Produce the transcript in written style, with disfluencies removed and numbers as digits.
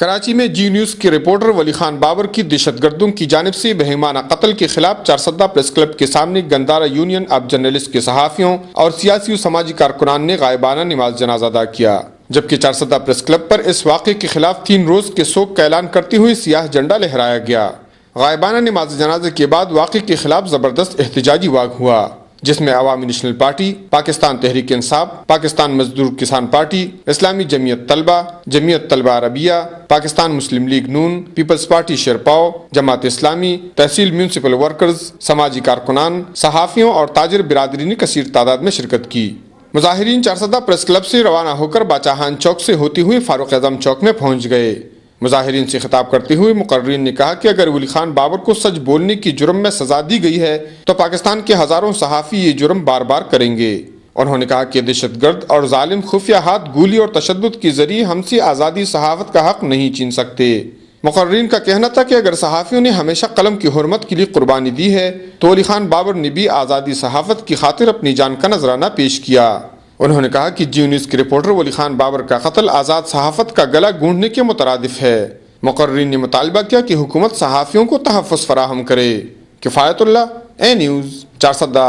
کراچی میں جی نیوز کے رپورٹر ولی خان بابر کی دہشت گردوں کی جانب سے بہیمانہ قتل کے خلاف چارسدہ پریس کلب کے سامنے گندارہ یونین آف جرنلسٹ کے صحافیوں اور سیاسی و سماجی کارکنان نے غائبانہ نماز جنازہ ادا کیا، جبکہ چارسدہ پریس کلب پر اس واقعے کے خلاف 3 روز کے سوگ کا اعلان کرتے ہوئے سیاہ جھنڈا لہرایا گیا۔ غائبانہ نماز جنازے کے بعد واقعے کے خلاف زبردست احتجاجی واق ہوا، جس میں عوامی نیشنل پارٹی، پاکستان تحریک انصاف، پاکستان مزدور کسان پارٹی، اسلامی جمعیت طلبہ، جمعیت طلبہ عربیہ، پاکستان مسلم لیگ نون، پیپلز پارٹی شیرپاؤ، جماعت اسلامی، تحصیل میونسپل ورکرز، سماجی کارکنان، صحافیوں اور تاجر برادری نے کثیر تعداد میں شرکت کی۔ مظاہرین چارسدہ پریس کلب سے روانہ ہو کر باچاہان چوک سے ہوتے ہوئے فاروق اعظم چوک میں پہنچ گئے۔ مظاہرین سے خطاب کرتے ہوئے مقررین نے کہا کہ اگر ولی خان بابر کو سچ بولنے کی جرم میں سزا دی گئی ہے تو پاکستان کے ہزاروں صحافی یہ جرم بار بار کریں گے۔ انہوں نے کہا کہ دہشت گرد اور ظالم خفیہ ہاتھ گولی اور تشدد کے ذریعے ہم سے آزادی صحافت کا حق نہیں چھین سکتے۔ مقررین کا کہنا تھا کہ اگر صحافیوں نے ہمیشہ قلم کی حرمت کے لیے قربانی دی ہے تو ولی خان بابر نے بھی آزادی صحافت کی خاطر اپنی جان کا نذرانہ پیش کیا۔ انہوں نے کہا کہ جی نیوز کے رپورٹر ولی خان بابر کا قتل آزاد صحافت کا گلا گونڈنے کے مترادف ہے۔ مقررین نے مطالبہ کیا کہ حکومت صحافیوں کو تحفظ فراہم کرے۔ کفایت اللہ، اے نیوز، چارسدہ۔